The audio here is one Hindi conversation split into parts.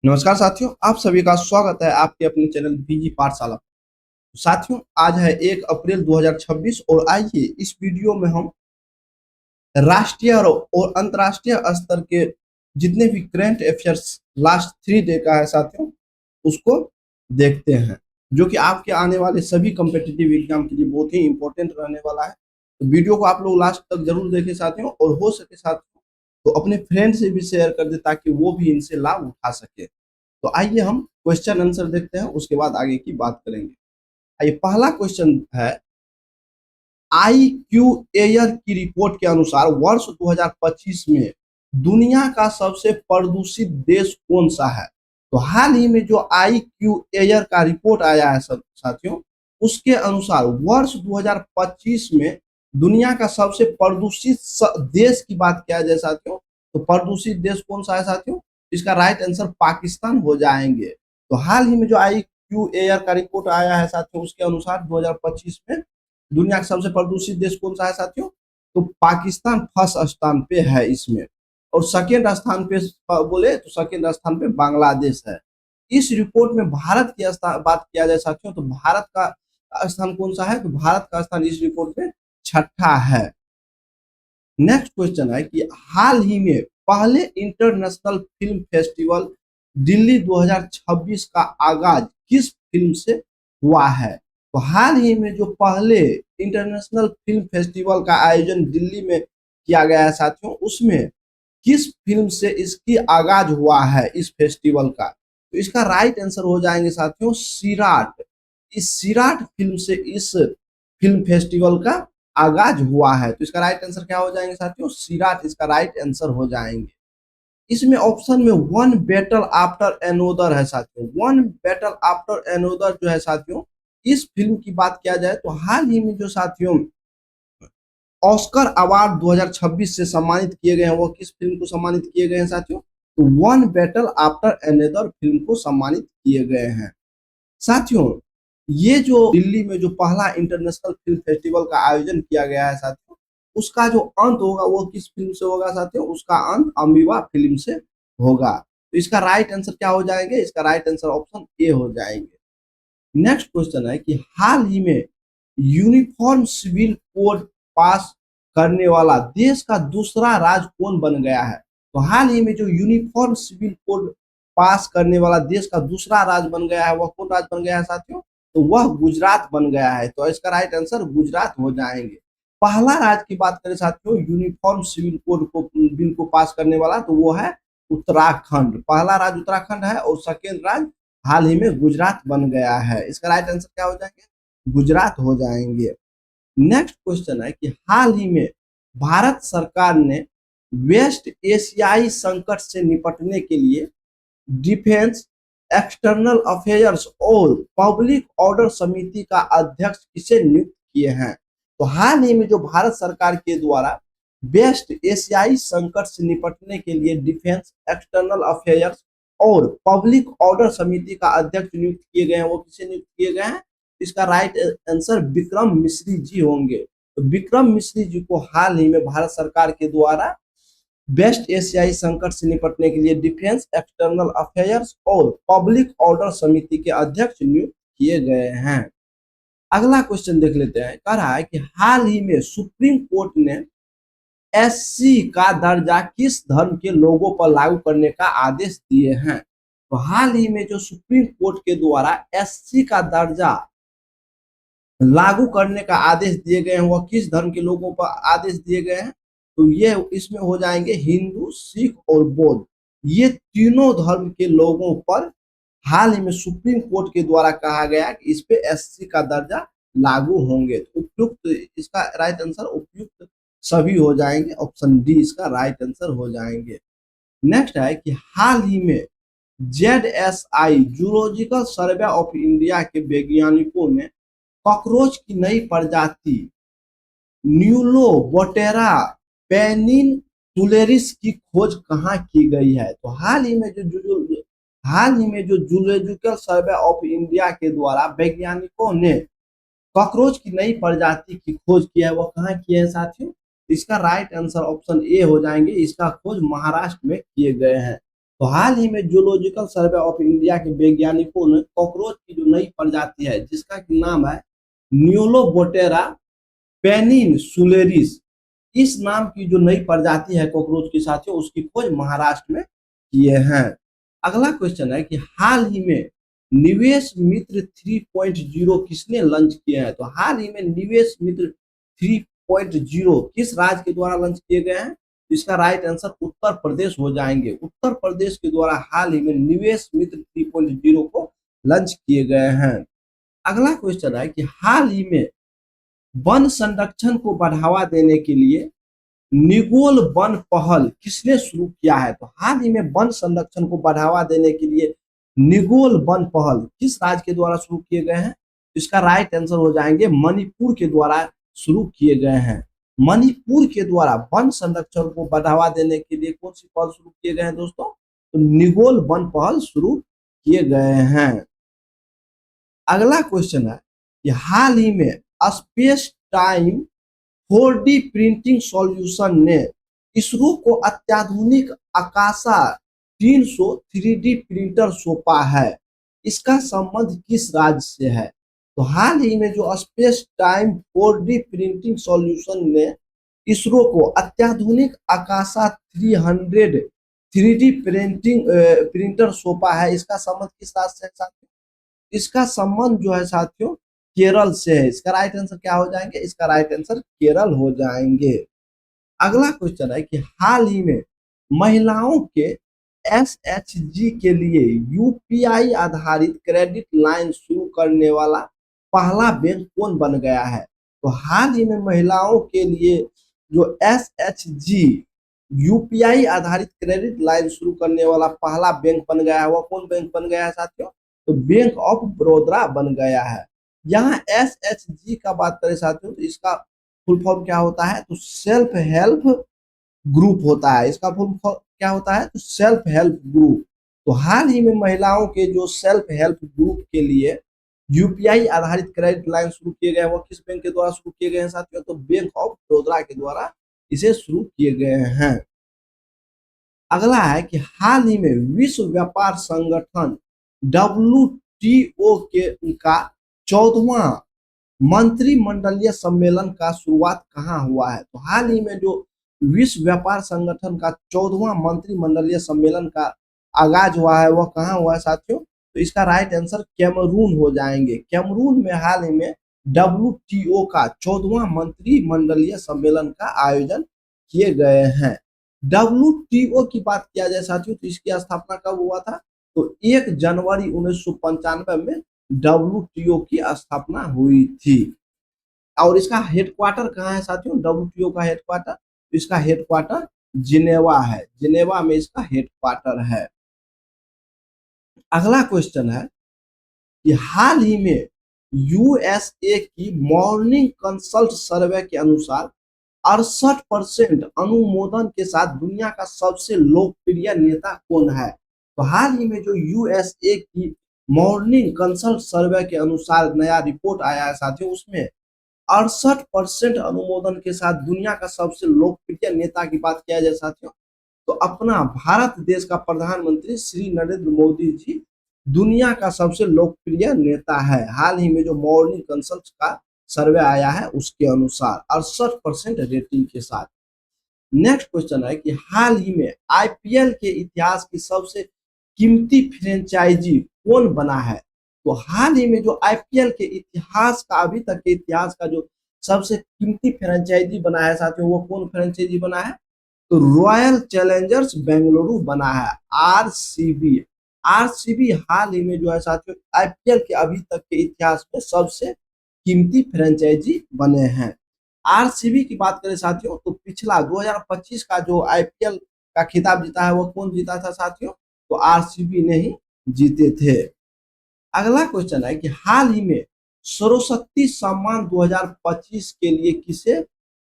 नमस्कार साथियों, आप सभी का स्वागत है आपके अपने चैनल बीजी पाठशाला। साथियों, आज है 1 अप्रैल 2026 और आइए इस वीडियो में हम राष्ट्रीय और अंतर्राष्ट्रीय स्तर के जितने भी करंट अफेयर्स लास्ट 3 डे का है साथियों, उसको देखते हैं, जो कि आपके आने वाले सभी कॉम्पिटिटिव एग्जाम के लिए बहुत ही इंपॉर्टेंट रहने वाला है। तो वीडियो को आप लोग लास्ट तक जरूर देखें साथियों, और हो सके साथियों तो अपने फ्रेंड से भी शेयर कर दे ताकि वो भी इनसे लाभ उठा सके। तो आइए हम क्वेश्चन आंसर देखते हैं, उसके बाद आगे की बात करेंगे। आइए, पहला क्वेश्चन है, IQ एयर की रिपोर्ट के अनुसार वर्ष 2025 में दुनिया का सबसे प्रदूषित देश कौन सा है? तो हाल ही में जो IQ एयर का रिपोर्ट आया है साथियों, उसके अनुसार वर्ष 2025 में दुनिया का सबसे प्रदूषित देश की बात किया जाए साथियों, तो प्रदूषित देश कौन सा है साथियों? इसका राइट आंसर पाकिस्तान हो जाएंगे। तो हाल ही में जो IQ एयर का रिपोर्ट आया है साथियों, उसके अनुसार 2025 में दुनिया का सबसे प्रदूषित देश कौन सा है साथियों? तो पाकिस्तान फर्स्ट स्थान पे है इसमें, और सेकेंड स्थान पे बोले तो सेकेंड स्थान पे बांग्लादेश है। इस रिपोर्ट में भारत की बात किया जाए साथियों, तो भारत का स्थान कौन सा है? तो भारत का स्थान इस रिपोर्ट में छठा है। नेक्स्ट क्वेश्चन है कि हाल ही में पहले इंटरनेशनल फिल्म फेस्टिवल दिल्ली 2026 का आगाज किस फिल्म से हुआ है? तो हाल ही में जो पहले इंटरनेशनल फिल्म फेस्टिवल का आयोजन दिल्ली में किया गया है साथियों, उसमें किस फिल्म से इसकी आगाज हुआ है इस फेस्टिवल का? तो इसका राइट आंसर हो जाएंगे साथियों सिराट। इस सिराट फिल्म से इस फिल्म फेस्टिवल का आगाज हुआ है। तो इसका राइट आंसर क्या हो जाएंगे साथियों? सिराट इसका राइट आंसर हो जाएंगे। इसमें ऑप्शन में वन बैटल आफ्टर एनोदर है साथियों। वन बैटल आफ्टर एनोदर जो है साथियों, इस फिल्म की बात किया जाए तो हाल ही में जो साथियों ऑस्कर अवार्ड 2026 से सम्मानित किए गए हैं, वो किस फिल्म को सम्मानित किए गए हैं साथियों? तो one battle after another film को सम्मानित किए गए हैं। साथियों, ये जो दिल्ली में जो पहला इंटरनेशनल फिल्म फेस्टिवल का आयोजन किया गया है साथियों, उसका जो अंत होगा वो किस फिल्म से होगा साथियों? उसका अंत अम्बिवा फिल्म से होगा। तो इसका राइट आंसर क्या हो जाएंगे? इसका राइट आंसर ऑप्शन ए हो जाएंगे। नेक्स्ट क्वेश्चन है कि हाल ही में यूनिफॉर्म सिविल कोड पास करने वाला देश का दूसरा राज्य कौन बन गया है? तो हाल ही में जो यूनिफॉर्म सिविल कोड पास करने वाला देश का दूसरा राज्य बन गया है, वह कौन राज्य बन गया है साथियों? तो वह गुजरात बन गया है। तो इसका राइट आंसर गुजरात हो जाएंगे। पहला राज्य की बात करें साथियों यूनिफॉर्म सिविल कोड को बिल को पास करने वाला, तो वो है उत्तराखंड। पहला राज्य उत्तराखंड है और सेकेंड राज्य हाल ही में गुजरात बन गया है। इसका राइट आंसर क्या हो जाएंगे? गुजरात हो जाएंगे। नेक्स्ट क्वेश्चन है कि हाल ही में भारत सरकार ने वेस्ट एशियाई संकट से निपटने के लिए डिफेंस, एक्सटर्नल अफेयर्स और पब्लिक ऑर्डर समिति का अध्यक्ष किसे नियुक्त किए हैं? तो हाल ही में जो भारत सरकार के द्वारा वेस्ट एशियाई संकट से निपटने के लिए डिफेंस, एक्सटर्नल अफेयर्स और पब्लिक ऑर्डर समिति का अध्यक्ष नियुक्त किए गए हैं, वो किसे नियुक्त किए गए हैं? इसका राइट आंसर विक्रम मिश्री जी होंगे। तो विक्रम मिश्री जी को हाल ही में भारत सरकार के द्वारा वेस्ट एशियाई संकट से निपटने के लिए डिफेंस, एक्सटर्नल अफेयर्स और पब्लिक ऑर्डर समिति के अध्यक्ष नियुक्त किए गए हैं। अगला क्वेश्चन देख लेते हैं। कह रहा है कि हाल ही में सुप्रीम कोर्ट ने SC का दर्जा किस धर्म के लोगों पर लागू करने का आदेश दिए हैं? तो हाल ही में जो सुप्रीम कोर्ट के द्वारा SC का दर्जा लागू करने का आदेश दिए गए हैं, वह किस धर्म के लोगों पर आदेश दिए गए हैं? तो ये इसमें हो जाएंगे हिंदू, सिख और बौद्ध। ये तीनों धर्म के लोगों पर हाल ही में सुप्रीम कोर्ट के द्वारा कहा गया कि इस पे SC का दर्जा लागू होंगे। तो उपयुक्त इसका राइट आंसर उपयुक्त सभी हो जाएंगे। ऑप्शन डी इसका राइट आंसर हो जाएंगे। नेक्स्ट है कि हाल ही में ZSI zoological survey of India के वैज्ञानिकों ने कॉकरोच की नई प्रजाति न्यूलोबोटेरा पेनिन टुलेरिस की खोज कहाँ की गई है? तो हाल ही में जो जूलॉजिकल सर्वे ऑफ इंडिया के द्वारा वैज्ञानिकों ने कॉकरोच की नई प्रजाति की खोज किया है, वो कहाँ किए हैं साथियों? इसका राइट आंसर ऑप्शन ए हो जाएंगे। इसका खोज महाराष्ट्र में किए गए हैं। तो हाल ही में जूलॉजिकल सर्वे ऑफ इंडिया के वैज्ञानिकों ने कॉकरोच की जो नई प्रजाति है जिसका कि नाम है न्यूलोबोटेरा पेनिनसुलेरिस, इस नाम की जो नई प्रजाति है कॉकरोच के साथियों उसकी खोज महाराष्ट्र में किए हैं। अगला क्वेश्चन है कि हाल ही में निवेश मित्र 3.0 किसने लॉन्च किया है? तो हाल ही में निवेश मित्र 3.0 किस राज्य के द्वारा लॉन्च किए गए हैं? इसका राइट आंसर उत्तर प्रदेश हो जाएंगे। उत्तर प्रदेश के द्वारा हाल ही में निवेश मित्र 3.0 को लॉन्च किए गए हैं। अगला क्वेश्चन है कि हाल ही में वन संरक्षण को बढ़ावा देने के लिए निगोल वन पहल किसने शुरू किया है? तो हाल ही में वन संरक्षण को बढ़ावा देने के लिए निगोल वन पहल किस राज्य के द्वारा शुरू किए गए हैं? इसका राइट आंसर हो जाएंगे मणिपुर के द्वारा शुरू किए गए हैं। मणिपुर के द्वारा वन संरक्षण को बढ़ावा देने के लिए कौन सी पहल शुरू किए गए हैं दोस्तों? तो निगोल वन पहल शुरू किए गए हैं। अगला क्वेश्चन है कि हाल ही में space time 4D printing solution ने इसरो को अत्याधुनिक आकाशा 300 3D प्रिंटर सौंपा है। इसका संबंध किस राज्य से है? तो हाल ही में जो space time 4D printing solution ने इसरो को अत्याधुनिक आकाशा 300 3D प्रिंटर सौंपा है, इसका संबंध किस राज्य से है साथियों? इसका संबंध जो है साथियों केरल से है। इसका राइट आंसर क्या हो जाएंगे? इसका राइट आंसर केरल हो जाएंगे। अगला क्वेश्चन है कि हाल ही में महिलाओं के एसएचजी के लिए यूपीआई आधारित क्रेडिट लाइन शुरू करने वाला पहला बैंक कौन बन गया है? तो हाल ही में महिलाओं के लिए जो एसएचजी यूपीआई आधारित क्रेडिट लाइन शुरू करने वाला पहला बैंक बन गया है, वह कौन बैंक बन गया है साथियों? तो बैंक ऑफ बड़ौदा बन गया है। यहाँ एसएचजी का बात करें साथियों तो इसका फुल फॉर्म क्या होता है? तो सेल्फ हेल्प ग्रुप होता है। इसका फुल फॉर्म क्या होता है? तो सेल्फ हेल्प ग्रुप। तो हाल ही में महिलाओं के जो सेल्फ हेल्प ग्रुप के लिए यूपीआई आधारित क्रेडिट लाइन शुरू किए गए हैं वो किस बैंक के द्वारा शुरू किए गए हैं साथियों? तो बैंक ऑफ बड़ौदा के द्वारा इसे शुरू किए गए हैं। अगला है कि हाल ही में विश्व व्यापार संगठन WTO के का 14वां मंत्रिमंडलीय सम्मेलन का शुरुआत कहाँ हुआ है? तो हाल ही में जो विश्व व्यापार संगठन का 14वां मंत्रिमंडलीय सम्मेलन का आगाज हुआ है वह कहाँ हुआ है साथियों? तो इसका राइट आंसर कैमरून हो जाएंगे। कैमरून में हाल ही में WTO का 14वां मंत्रिमंडलीय सम्मेलन का आयोजन किए गए हैं। WTO की बात किया जाए साथियों तो इसकी स्थापना कब हुआ था? तो 1 जनवरी 1995 में WTO की स्थापना हुई थी। और इसका हेडक्वार्टर कहाँ है साथियों? WTO का हेडक्वार्टर, इसका हेडक्वार्टर जिनेवा है। जिनेवा में इसका हेडक्वार्टर है। अगला क्वेश्चन है कि हाल ही में यूएसए की मॉर्निंग कंसल्ट सर्वे के अनुसार 68% अनुमोदन के साथ दुनिया का सबसे लोकप्रिय नेता कौन है? तो हाल ही में जो यूएसए की मॉर्निंग कंसल्ट सर्वे के अनुसार नया रिपोर्ट आया है साथियों उसमें 68% अनुमोदन के साथ दुनिया का सबसे लोकप्रिय नेता की बात किया जाए साथियों तो अपना भारत देश का प्रधानमंत्री श्री नरेंद्र मोदी जी दुनिया का सबसे लोकप्रिय नेता है। हाल ही में जो मॉर्निंग कंसल्ट का सर्वे आया है उसके अनुसार 68% रेटिंग के साथ। नेक्स्ट क्वेश्चन है कि हाल ही में आईपीएल के इतिहास की सबसे कीमती फ्रेंचाइजी कौन बना है? तो हाल ही में जो आईपीएल के इतिहास का अभी तक के इतिहास का जो सबसे कीमती फ्रेंचाइजी बना है साथियों वो कौन फ्रेंचाइजी बना है? तो रॉयल चैलेंजर्स बेंगलुरु बना है। आरसीबी आरसीबी हाल ही में जो है साथियों आईपीएल के अभी तक के इतिहास में सबसे कीमती फ्रेंचाइजी बने हैं। आरसीबी की बात करें साथियों तो पिछला 2025 का जो आईपीएल का खिताब जीता है वो कौन जीता था साथियों? तो आरसीबी ने ही जीते थे। अगला क्वेश्चन है कि हाल ही में सरस्वती सम्मान 2025 के लिए किसे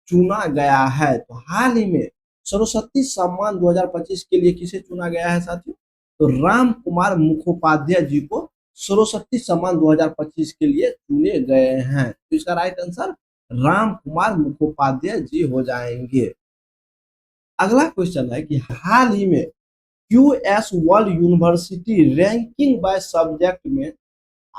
चुना गया है? तो हाल ही में सरस्वती सम्मान 2025 के लिए किसे चुना गया है साथियों? तो राम कुमार मुखोपाध्याय जी को सरस्वती सम्मान 2025 के लिए चुने गए हैं। तो इसका राइट आंसर राम कुमार मुखोपाध्याय जी हो जाएंगे। अगला क्वेश्चन है कि हाल ही में QS world university ranking by subject में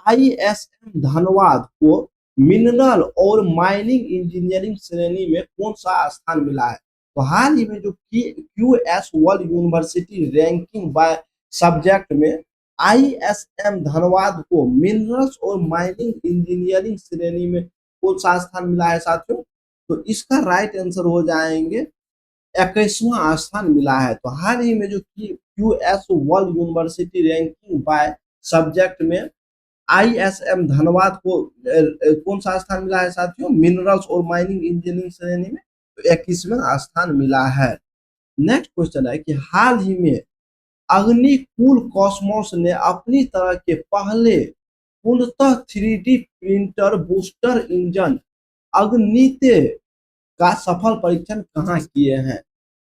आईएसएम धनबाद को मिनरल और माइनिंग इंजीनियरिंग श्रेणी में कौन सा स्थान मिला है? तो हाल ही में जो QS world university ranking by subject में आईएसएम धनबाद को मिनरल्स और माइनिंग इंजीनियरिंग श्रेणी में कौन सा स्थान मिला है साथियों? तो इसका राइट आंसर हो जाएंगे 21वां स्थान मिला है। तो हाल ही में जो QS world university ranking by subject में आईएसएम धनबाद को कौन सा स्थान मिला है साथियों? मिनरल्स और माइनिंग इंजीनियरिंग श्रेणी में तो 21वां स्थान मिला है। नेक्स्ट क्वेश्चन है कि हाल ही में अग्निकुल कॉस्मोस ने अपनी तरह के पहले पूर्णतः 3D प्रिंटर बूस्टर इंजन अग्निते का सफल परीक्षण कहाँ किए हैं?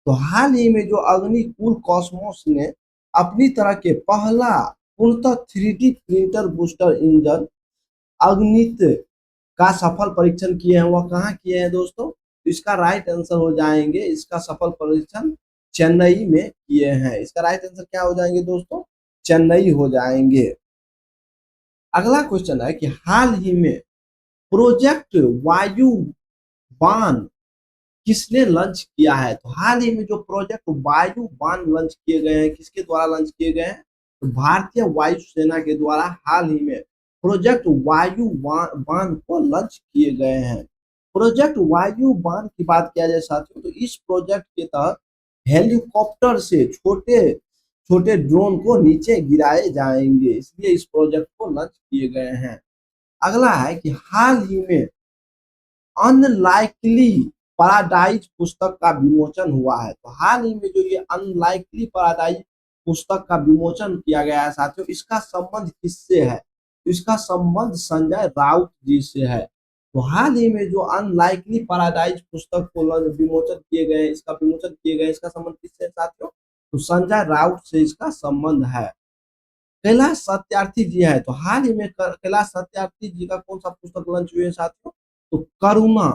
तो हाल ही में जो अग्निकुल कॉस्मोस ने अपनी तरह के पहला पूर्णतः 3D प्रिंटर बूस्टर इंजन अग्नित का सफल परीक्षण किए हैं, वह कहाँ किए हैं दोस्तों? तो इसका राइट आंसर हो जाएंगे, इसका सफल परीक्षण चेन्नई में किए हैं। इसका राइट आंसर क्या हो जाएंगे दोस्तों? चेन्नई हो जाएंगे। अगला क्वेश्चन है कि हाल ही में प्रोजेक्ट वायुबान किसने लॉन्च किया है? तो हाल ही में जो प्रोजेक्ट वायुबान लॉन्च किए गए हैं, किसके द्वारा लॉन्च किए गए हैं? तो भारतीय वायुसेना के द्वारा हाल ही में प्रोजेक्ट वायुबान को लॉन्च किए गए हैं। प्रोजेक्ट वायुबान की बात किया जाए साथियों, तो इस प्रोजेक्ट के तहत हेलीकॉप्टर से छोटे छोटे ड्रोन को नीचे गिराए जाएंगे, इसलिए इस प्रोजेक्ट को लॉन्च किए गए हैं। अगला है कि हाल ही में अनलाइकली पैराडाइज पुस्तक का विमोचन हुआ है। तो हाल ही में जो ये अनलाइकली पैराडाइज पुस्तक का विमोचन किया गया है साथियों, इसका संबंध किससे है? तो इसका संबंध संजय राउत जी से है। तो हाल ही में जो अनलाइकली पैराडाइज पुस्तक को विमोचन किए गए, इसका विमोचन किए गए, इसका संबंध किससे है साथियों? तो संजय राउत से इसका संबंध है। कैलाश सत्यार्थी जी है, तो हाल ही में कैलाश सत्यार्थी जी का कौन सा पुस्तक लॉन्च हुए साथियों? तो करुणा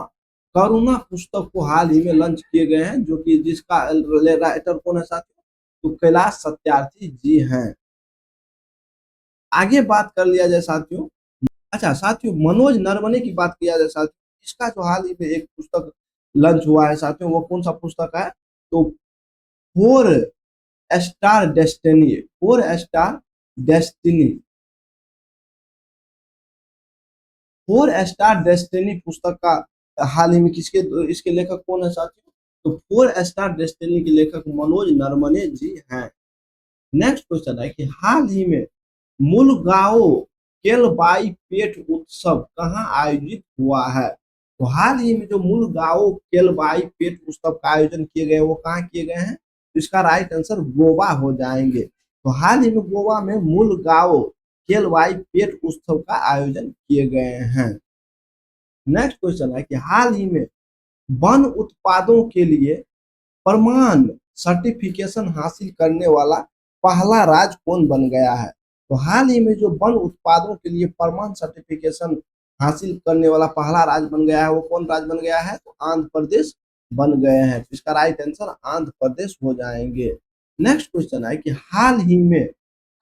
करुणा पुस्तक को हाल ही में लॉन्च किए गए हैं, जो कि जिसका राइटर कौन है साथियों? तो कैलाश सत्यार्थी जी हैं। आगे बात कर लिया जाए साथियों, अच्छा साथियों मनोज नरवणे की बात किया जाए साथियों, इसका जो हाल ही में एक पुस्तक लॉन्च हुआ है साथियों, वो कौन सा पुस्तक है? तो four star destiny, four star destiny, four star destiny पुस्तक का हाल ही में किसके इसके लेखक कौन है साथियों? तो फोर स्टार डेस्टिनी के लेखक मनोज नरवणे जी हैं। नेक्स्ट क्वेश्चन है कि हाल ही में मुलगांव केलबाई पेट उत्सव कहाँ आयोजित हुआ है? तो हाल ही में जो मुलगांव केलबाई पेट उत्सव का आयोजन किए गए, वो कहाँ किए गए हैं? तो इसका राइट आंसर गोवा हो जाएंगे। तो हाल ही में गोवा में मुलगांव केलबाई पेट उत्सव का आयोजन किए गए हैं। नेक्स्ट क्वेश्चन है कि हाल ही में वन उत्पादों के लिए प्रमाण सर्टिफिकेशन हासिल करने वाला पहला राज्य कौन बन गया है? तो हाल ही में जो वन उत्पादों के लिए प्रमाण सर्टिफिकेशन हासिल करने वाला पहला राज्य बन गया है, वो कौन राज्य बन गया है? तो आंध्र प्रदेश बन गए हैं। तो इसका राइट आंसर आंध्र प्रदेश हो जाएंगे। नेक्स्ट क्वेश्चन है कि हाल ही में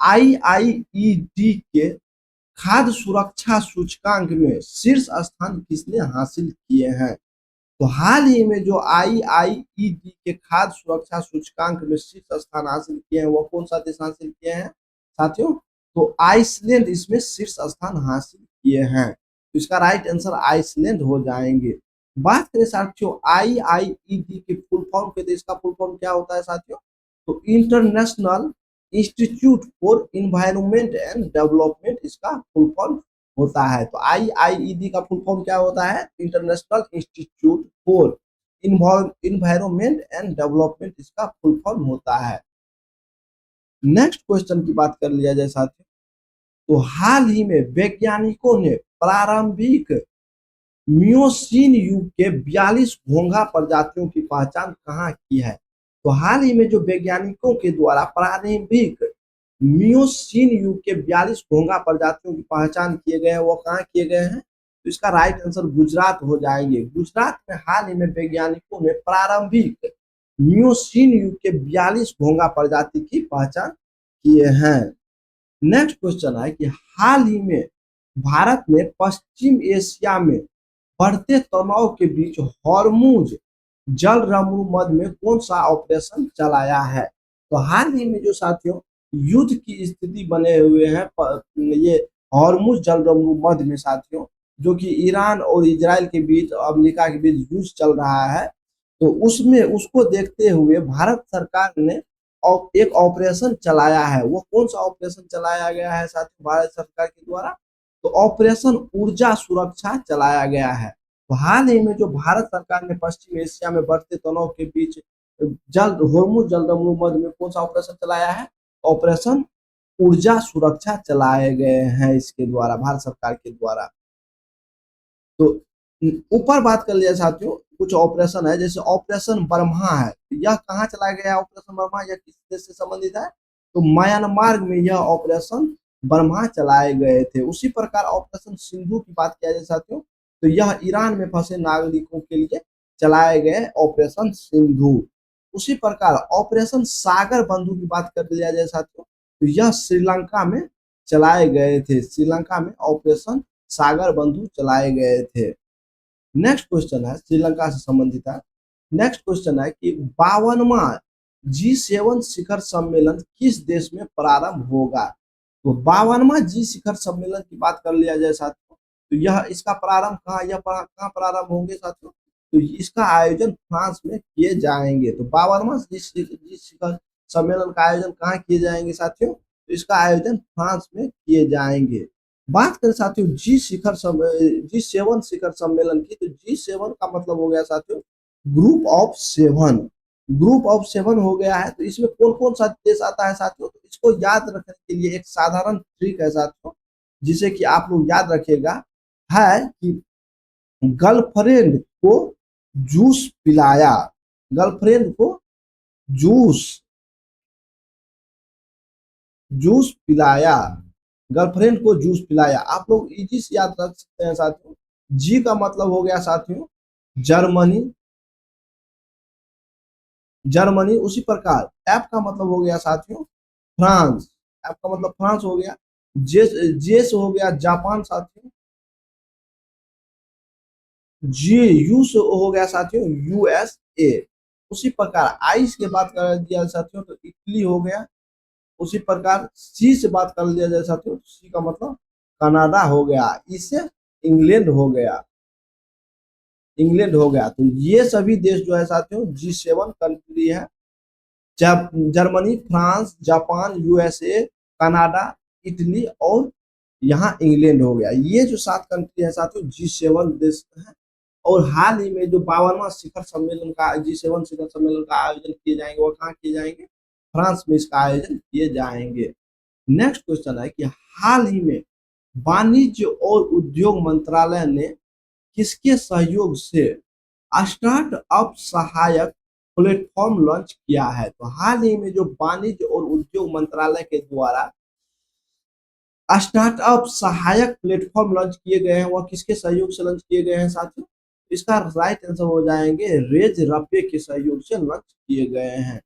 आईआईईडी के खाद्य सुरक्षा सूचकांक में शीर्ष स्थान किसने हासिल किए हैं? तो हाल ही में जो आईआईईडी के खाद्य सुरक्षा सूचकांक में शीर्ष स्थान हासिल किए हैं, वो कौन सा देश हासिल किए हैं साथियों? तो आइसलैंड इसमें शीर्ष स्थान हासिल किए हैं। तो इसका राइट आंसर आइसलैंड हो जाएंगे। बात करें साथियों आईआईईडी के फुल फॉर्म के, तो इसका फुल फॉर्म क्या होता है साथियों? तो international institute for environment and development इसका फुल फॉर्म होता है। तो आईआईईडी का फुल फॉर्म क्या होता है? International institute for environment and development इसका फुल फॉर्म होता है। नेक्स्ट क्वेश्चन की बात कर लिया जाए साथियों, तो हाल ही में वैज्ञानिकों ने प्रारंभिक मियोसीन युग के 42 घोंघा प्रजातियों की पहचान कहाँ की है? तो हाल ही में जो वैज्ञानिकों के द्वारा प्रारंभिक मियोसीन युग के 42 घोंघा प्रजातियों की पहचान किए गए हैं, वो कहाँ किए गए हैं? तो इसका राइट आंसर गुजरात हो जाएंगे। गुजरात में हाल ही में वैज्ञानिकों ने प्रारंभिक मियोसिन युग के 42 घोंघा प्रजाति की पहचान किए हैं। नेक्स्ट क्वेश्चन है कि हाल ही में भारत ने पश्चिम एशिया में बढ़ते तनाव के बीच हॉर्मुज जल रमू मध्य में कौन सा ऑपरेशन चलाया है। तो हाल ही में जो साथियों युद्ध की स्थिति बने हुए हैं ये हॉर्मुज जल रमू मध्य में साथियों, जो कि ईरान और इजराइल के बीच अमेरिका के बीच युद्ध चल रहा है, तो उसमें उसको देखते हुए भारत सरकार ने एक ऑपरेशन चलाया है। वो कौन सा ऑपरेशन चलाया गया है साथियों भारत सरकार के द्वारा? तो ऑपरेशन ऊर्जा सुरक्षा चलाया गया है। तो हाल ही में जो भारत सरकार ने पश्चिम एशिया में बढ़ते तनाव के बीच जल हॉर्मुज जलदमरू मध्य में कौन सा ऑपरेशन चलाया है? ऑपरेशन ऊर्जा सुरक्षा चलाए गए हैं इसके द्वारा, भारत सरकार के द्वारा। तो ऊपर बात कर लिया साथियों, कुछ ऑपरेशन है जैसे ऑपरेशन बर्मा है, यह कहाँ चलाया गया ऑपरेशन बर्मा, यह किस देश से संबंधित है? तो म्यांमार में यह ऑपरेशन बर्मा चलाए गए थे। उसी प्रकार ऑपरेशन सिंधु की बात किया जाए साथियों, तो यह ईरान में फंसे नागरिकों के लिए चलाए गए ऑपरेशन सिंधु। उसी प्रकार ऑपरेशन सागर बंधु की बात कर लिया जाए साथियों, तो यह श्रीलंका में चलाए गए थे। श्रीलंका में ऑपरेशन सागर बंधु चलाए गए थे। नेक्स्ट क्वेश्चन है श्रीलंका से संबंधित है। नेक्स्ट क्वेश्चन है कि 52वां G7 शिखर सम्मेलन किस देश में प्रारंभ होगा? तो 52वां जी शिखर सम्मेलन की बात कर लिया जाए साथियों, तो यह इसका प्रारंभ कहाँ प्रारंभ होंगे साथियों? तो इसका आयोजन फ्रांस में किए जाएंगे। तो 52वां जी शिखर सम्मेलन का आयोजन कहाँ किए जाएंगे साथियों? तो इसका आयोजन फ्रांस में किए जाएंगे। बात करें साथियों G7 शिखर सम्मेलन की, तो G7 का मतलब हो गया साथियों group of seven. Group of seven हो गया है। तो इसमें कौन कौन सा देश आता है साथियों? तो इसको याद रखने के लिए एक साधारण ट्रिक है साथियों, जिसे कि आप लोग याद रखिएगा, है कि गर्लफ्रेंड को जूस पिलाया। गर्लफ्रेंड को जूस जूस पिलाया। गर्लफ्रेंड को जूस पिलाया। आप लोग इजी से याद रख सकते हैं साथियों। जी का मतलब हो गया साथियों जर्मनी। जर्मनी। उसी प्रकार एफ का मतलब हो गया साथियों फ्रांस। एफ का मतलब फ्रांस हो गया। जे से हो गया जापान साथियों। जी यू से हो गया साथियों यूएसए। उसी प्रकार आई के बात कर दिया साथियों तो इटली हो गया। उसी प्रकार सी से बात कर लिया जाए साथियों, सी का मतलब कनाडा हो गया। इससे इंग्लैंड हो गया। इंग्लैंड हो गया। तो ये सभी देश जो है साथियों G7 कंट्री है। Germany, France, Japan, USA, Canada, Italy और यहाँ इंग्लैंड हो गया। ये जो 7 कंट्री है साथियों G7 देश है। और हाल ही में जो 52वां शिखर सम्मेलन का G7 शिखर सम्मेलन का आयोजन किए जाएंगे, वो कहाँ किए जाएंगे? फ्रांस में इसका आयोजन किए जाएंगे। नेक्स्ट क्वेश्चन है कि हाल ही में वाणिज्य और उद्योग मंत्रालय ने किसके सहयोग से स्टार्टअप सहायक प्लेटफॉर्म लॉन्च किया है? तो हाल ही में जो वाणिज्य और उद्योग मंत्रालय के द्वारा स्टार्टअप सहायक प्लेटफॉर्म लॉन्च किए गए हैं, वह किसके सहयोग से लॉन्च किए गए हैं साथियों? इसका राइट आंसर हो जाएंगे रेज रपे के सहयोग से लॉन्च किए गए हैं।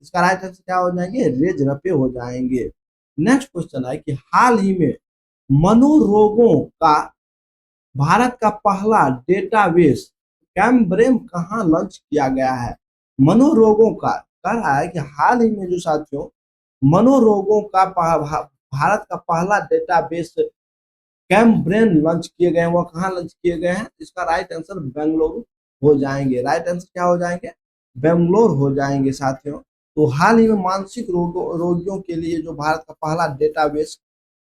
इसका राइट आंसर क्या हो जाएंगे? रेज रपे हो जाएंगे। नेक्स्ट क्वेश्चन है कि हाल ही में मनोरोगों का भारत का पहला डेटाबेस कैम्ब्रेम कहाँ लॉन्च किया गया है? मनोरोगों का कह रहा है कि हाल ही में जो साथियों मनोरोगों का भारत का पहला डेटाबेस कैम्ब्रेन लॉन्च किए गए हैं, वो कहाँ लॉन्च किए गए हैं? इसका राइट आंसर बेंगलुरु हो जाएंगे। राइट आंसर क्या हो जाएंगे? बेंगलोर हो जाएंगे साथियों। तो हाल ही में मानसिक रोगियों के लिए जो भारत का पहला डेटाबेस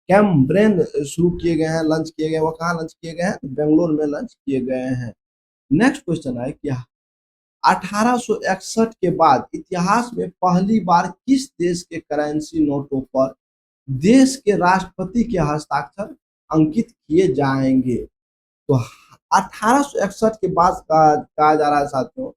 कैम्ब्रेन शुरू किए गए हैं, लॉन्च किए गए, वो कहाँ लॉन्च किए गए हैं? बेंगलोर में लॉन्च किए गए हैं। नेक्स्ट क्वेश्चन है कि 1861 के बाद इतिहास में पहली बार किस देश के करेंसी नोटों पर देश के राष्ट्रपति के हस्ताक्षर अंकित किए जाएंगे? तो 1861 के बाद कहा जा रहा है साथियों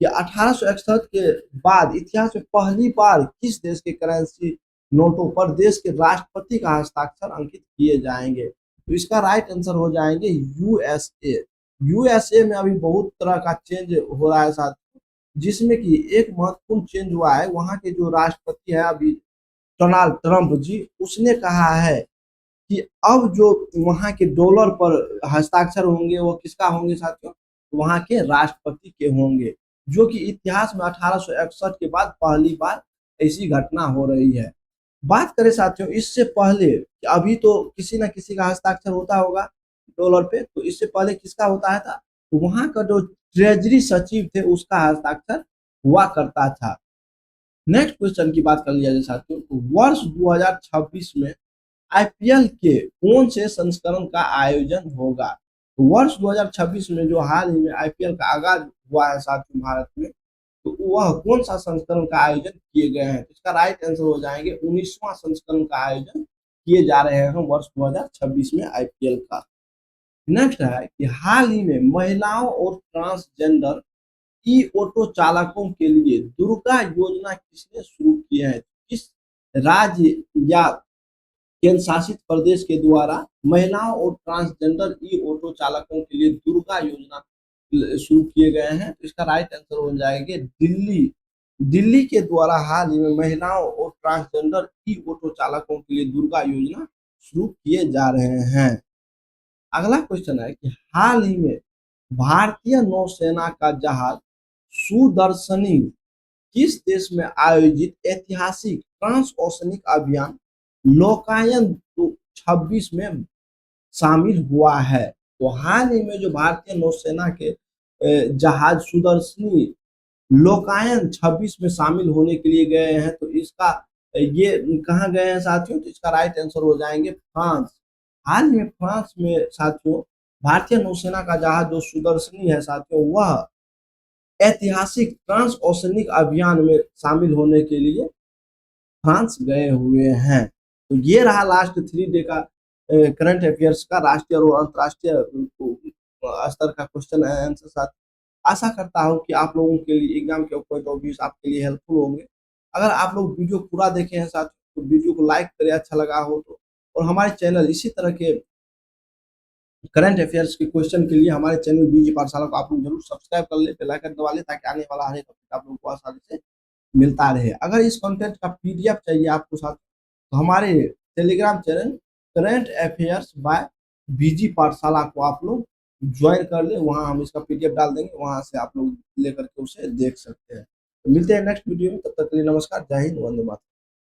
कि 1861 के बाद इतिहास में पहली बार किस देश के करेंसी नोटों पर देश के राष्ट्रपति का हस्ताक्षर अंकित किए जाएंगे? तो इसका राइट आंसर हो जाएंगे यूएसए। यूएसए में अभी बहुत तरह का चेंज हो रहा है साथियों। जिसमें कि एक महत्वपूर्ण चेंज हुआ है। वहां के जो राष्ट्रपति है अभी डोनाल्ड ट्रंप जी, उसने कहा है कि अब जो वहां के डॉलर पर हस्ताक्षर होंगे वो किसका होंगे साथियों, वहां के राष्ट्रपति के होंगे, जो कि इतिहास में 1861 के बाद पहली बार ऐसी घटना हो रही है। बात करें साथियों इससे पहले, अभी तो किसी न किसी का हस्ताक्षर होता होगा डॉलर पे, तो इससे पहले किसका होता है था, तो वहां का जो ट्रेजरी सचिव थे उसका हस्ताक्षर हुआ करता था। नेक्स्ट क्वेश्चन की बात कर लिया जाए साथियों, तो वर्ष 2026 में आईपीएल के कौन से संस्करण का आयोजन होगा। तो वर्ष 2026 में जो हाल ही में आईपीएल का आगाज हुआ है साथियों भारत में, तो वह कौन सा संस्करण का आयोजन किए गए हैं, तो इसका राइट आंसर हो जाएंगे 19वां संस्करण का आयोजन किए जा रहे हैं वर्ष 2026 में आईपीएल का। नेक्स्ट है कि हाल ही में महिलाओं और ट्रांसजेंडर ई ऑटो चालकों के लिए दुर्गा योजना किसने शुरू की है, किस राज्य या केंद्र शासित प्रदेश के द्वारा महिलाओं और ट्रांसजेंडर ई ऑटो चालकों के लिए दुर्गा योजना शुरू किए गए हैं, तो इसका राइट आंसर हो जाएंगे दिल्ली। दिल्ली के द्वारा हाल ही में महिलाओं और ट्रांसजेंडर ई ऑटो चालकों के लिए दुर्गा योजना शुरू किए जा रहे हैं। अगला क्वेश्चन है कि हाल ही में भारतीय नौसेना का जहाज सुदर्शनी किस देश में आयोजित ऐतिहासिक ट्रांस ओशनिक अभियान लोकायन 26 में शामिल हुआ है। तो हाल ही में जो भारतीय नौसेना के जहाज सुदर्शनी लोकायन 26 में शामिल होने के लिए गए हैं, तो इसका ये कहाँ गए हैं साथियों, तो इसका राइट आंसर हो जाएंगे फ्रांस। हाल में फ्रांस में साथियों भारतीय नौसेना का जहाज जो सुदर्शनी है साथियों, वह ऐतिहासिक ट्रांस ओशनिक अभियान में शामिल होने के लिए फ्रांस गए हुए हैं। तो ये रहा लास्ट 3 डे का करंट अफेयर्स का राष्ट्रीय और अंतर्राष्ट्रीय स्तर का क्वेश्चन आंसर साथ। आशा करता हूँ कि आप लोगों के लिए एग्जाम के पॉइंट ऑफ व्यू आपके लिए हेल्पफुल होंगे। अगर आप लोग वीडियो पूरा देखे हैं साथ, तो वीडियो को लाइक करें अच्छा लगा हो तो, और हमारे चैनल इसी तरह के करंट अफेयर्स के क्वेश्चन के लिए हमारे चैनल बीजी पाठशाला को आप लोग जरूर सब्सक्राइब कर ले, बेल आइकन दबा ले, ताकि आने वाला हर एक अपडेट आप लोगों को आसानी से मिलता रहे। अगर इस कंटेंट का पीडीएफ चाहिए आपको साथ, तो हमारे Telegram channel current affairs by BG Pathshala को आप लोग ज्वाइन कर ले, वहां हम इसका पीडीएफ डाल देंगे, वहां से आप लोग लेकर के उसे देख सकते हैं। तो मिलते हैं नेक्स्ट वीडियो में, तब तक के लिए नमस्कार, जय हिंद, वंदे मातरम।